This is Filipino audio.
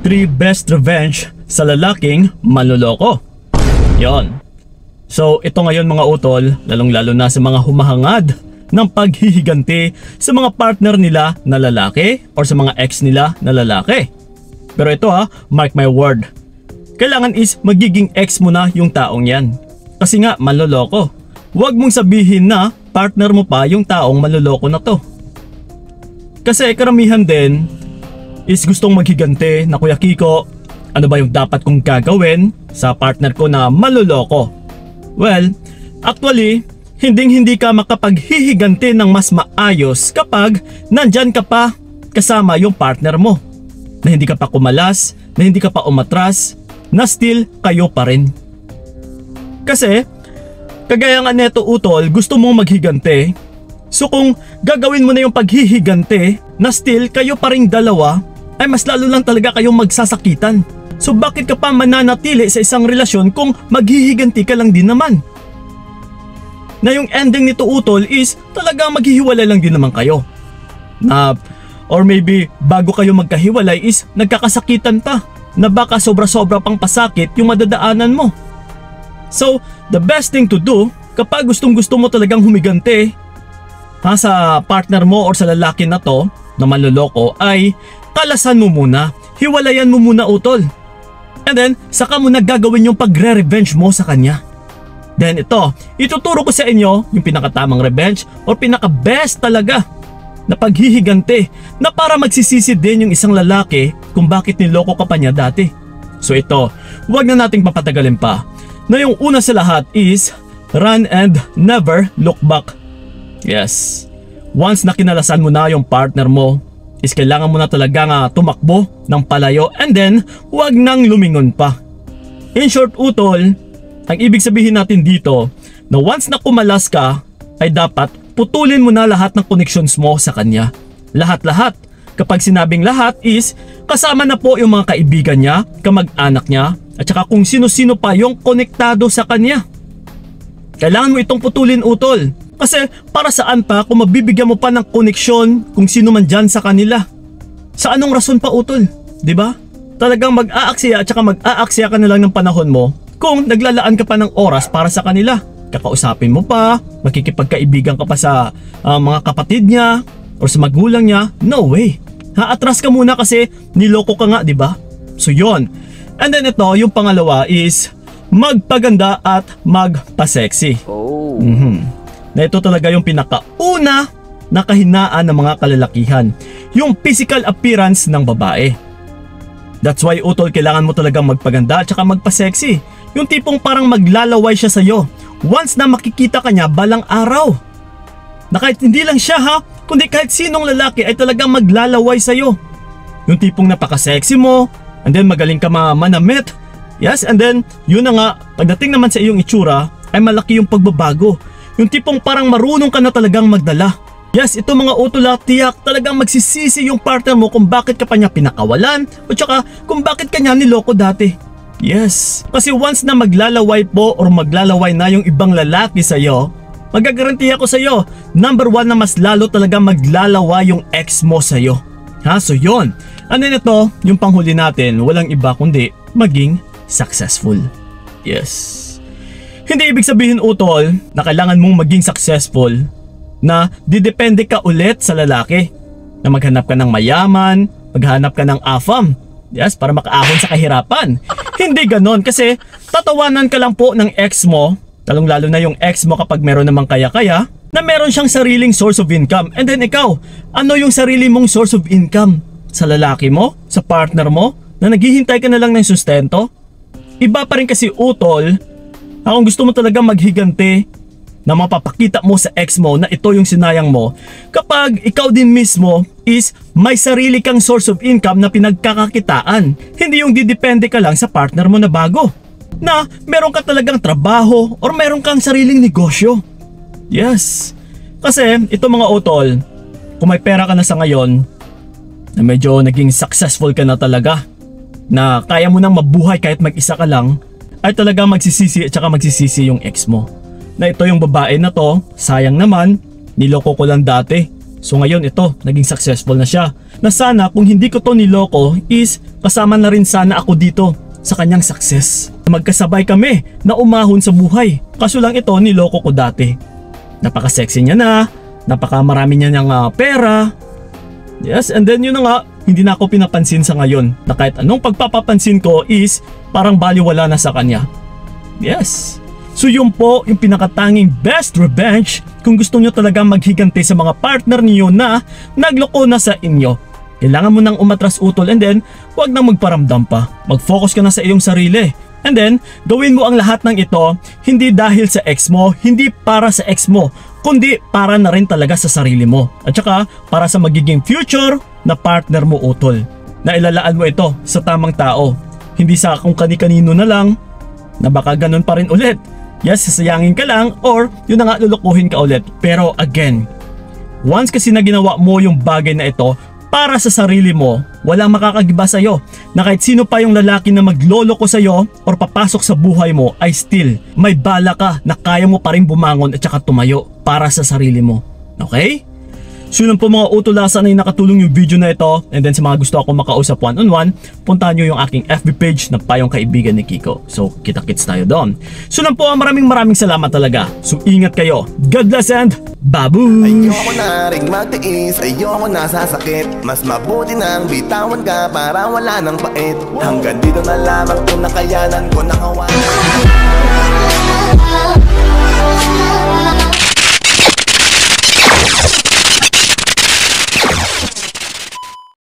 3 best revenge sa lalaking manloloko. Yon. So ito ngayon mga utol, lalong lalo na sa mga humahangad ng paghihiganti sa mga partner nila na lalaki or sa mga ex nila na lalaki. Pero ito mark my word, kailangan is magiging ex mo na yung taong yan. Kasi nga manloloko. Huwag mong sabihin na partner mo pa yung taong manloloko na to. Kasi karamihan din is gustong maghiganti na, Kuya Kiko, ano ba yung dapat kong gagawin sa partner ko na manloloko? Well, actually, hindi ka makapaghihiganti ng mas maayos kapag nandyan ka pa kasama yung partner mo. Na hindi ka pa kumalas, na hindi ka pa umatras, na still kayo pa rin. Kasi, kagaya nga neto utol, gusto mong maghiganti. So kung gagawin mo na yung paghihiganti na still kayo pa ring dalawa, ay mas lalo lang talaga kayong magsasakitan. So bakit ka pa mananatili sa isang relasyon kung maghihiganti ka lang din naman? Na yung ending nito utol is talaga maghihiwalay lang din naman kayo. Na or maybe bago kayo magkahiwalay is nagkakasakitan pa na baka sobra-sobra pang pasakit yung madadaanan mo. So the best thing to do kapag gustong-gusto mo talagang humiganti sa partner mo or sa lalaki na to na manloloko ay kalasan mo muna, hiwalayan mo muna utol. And then saka mo na gagawin yung pagre-revenge mo sa kanya. Then ito, ituturo ko sa inyo yung pinakatamang revenge or pinaka-best talaga na paghihiganti na para magsisisi din yung isang lalaki kung bakit niloko ka pa niya dati. So ito, huwag na nating papatagalin pa. Na yung una sa lahat is run and never look back. Yes, once na kinalasan mo na yung partner mo is kailangan mo na talaga tumakbo ng palayo and then huwag nang lumingon pa. In short utol, ang ibig sabihin natin dito na once na kumalas ka ay dapat putulin mo na lahat ng connections mo sa kanya. Lahat-lahat. Kapag sinabing lahat is kasama na po yung mga kaibigan niya, kamag-anak niya at saka kung sino-sino pa yung konektado sa kanya. Kailangan mo itong putulin utol. Kasi para saan pa kung mabibigyan mo pa ng koneksyon kung sino man dyan sa kanila? Sa anong rason pa utol? Diba? Talagang mag-aaksaya at saka mag-aaksaya ka na lang ng panahon mo kung naglalaan ka pa ng oras para sa kanila. Kakausapin mo pa, makikipagkaibigan ka pa sa mga kapatid niya or sa magulang niya. No way. Atras ka muna kasi niloko ka nga, diba? So yon. And then ito, yung pangalawa is magpaganda at magpa-sexy. Na ito talaga yung pinakauna na kahinaan ng mga kalalakihan, yung physical appearance ng babae. That's why utol, kailangan mo talagang magpaganda at saka magpa-sexy. Yung tipong parang maglalaway siya sa'yo once na makikita ka niya balang araw. Na kahit hindi lang siya kundi kahit sinong lalaki ay talagang maglalaway sa'yo. Yung tipong napaka-sexy mo and then magaling ka manamit. Yes, and then yun na nga, pagdating naman sa iyong itsura ay malaki yung pagbabago. Yung tipong parang marunong ka na talagang magdala. Yes, ito mga utol, tiyak talagang magsisisi yung partner mo kung bakit ka pa niya pinakawalan o tsaka kung bakit ka niya niloko dati. Yes, kasi once na maglalaway po or maglalaway na yung ibang lalaki sa'yo, magagaranti ako sa'yo, number 1 na mas lalo talaga maglalaway yung ex mo sa'yo. So yun. And then ito, yung panghuli natin, walang iba kundi maging successful. Yes. Hindi ibig sabihin utol na kailangan mong maging successful na didepende ka ulit sa lalaki. Na maghanap ka ng mayaman, maghanap ka ng afam. Yes, para makaahon sa kahirapan. Hindi ganon kasi tatawanan ka lang po ng ex mo, lalong lalo na yung ex mo kapag meron namang kaya-kaya, na meron siyang sariling source of income. And then ikaw, ano yung sarili mong source of income? Sa lalaki mo? Sa partner mo? Na naghihintay ka na lang ng sustento? Iba pa rin kasi utol, kung gusto mo talaga maghiganti na mapapakita mo sa ex mo na ito yung sinayang mo, kapag ikaw din mismo is may sarili kang source of income na pinagkakakitaan, hindi yung didepende ka lang sa partner mo na bago, na meron ka talagang trabaho or meron kang sariling negosyo. Yes, kasi ito mga utol, kung may pera ka na sa ngayon, na medyo naging successful ka na talaga, na kaya mo nang mabuhay kahit mag-isa ka lang, ay talaga magsisisi at saka magsisisi yung ex mo. Na ito yung babae na to, sayang naman, niloko ko lang dati. So ngayon ito, naging successful na siya. Na sana kung hindi ko to niloko is kasama na rin sana ako dito sa kanyang success. Magkasabay kami na umahon sa buhay. Kaso lang ito niloko ko dati. Napaka-sexy niya na, napaka-marami niya niyang pera. Yes, and then yun na nga, hindi na ako pinapansin sa ngayon. Na kahit anong pagpapapansin ko is parang baliwala na sa kanya. Yes. So yun po yung pinakatanging best revenge kung gusto nyo talaga maghiganti sa mga partner niyo na nagloko na sa inyo. Kailangan mo nang umatras utol and then huwag nang magparamdam pa. Mag-focus ka na sa iyong sarili. And then, gawin mo ang lahat ng ito hindi dahil sa ex mo, hindi para sa ex mo, kundi para na rin talaga sa sarili mo. At saka para sa magiging future na partner mo utol. Na ilalaan mo ito sa tamang tao. Hindi sa kung kani-kanino na lang na baka ganun pa rin ulit. Yes, sasayangin ka lang or yun na nga lulukuhin ka ulit. Pero again, once kasi na ginawa mo yung bagay na ito para sa sarili mo, walang makakagiba sa'yo na kahit sino pa yung lalaki na magloloko sa'yo or papasok sa buhay mo ay still may bala ka na kaya mo pa rin bumangon at saka tumayo para sa sarili mo. Okay? So yun po mga utulasan na yung nakatulong yung video na ito. And then sa mga gusto ako makausap one-on-one, puntahan nyo yung aking FB page na Payong Kaibigan ni Kiko. So kita-kits tayo doon. So lang po, maraming salamat talaga. So ingat kayo. God bless and babush! Ayoko na rin magtiis, ayoko na sasakit. Mas mabuti nang bitawan ka para wala nang pait. Hanggang dito na lamang kung nakayanan ko nakawan.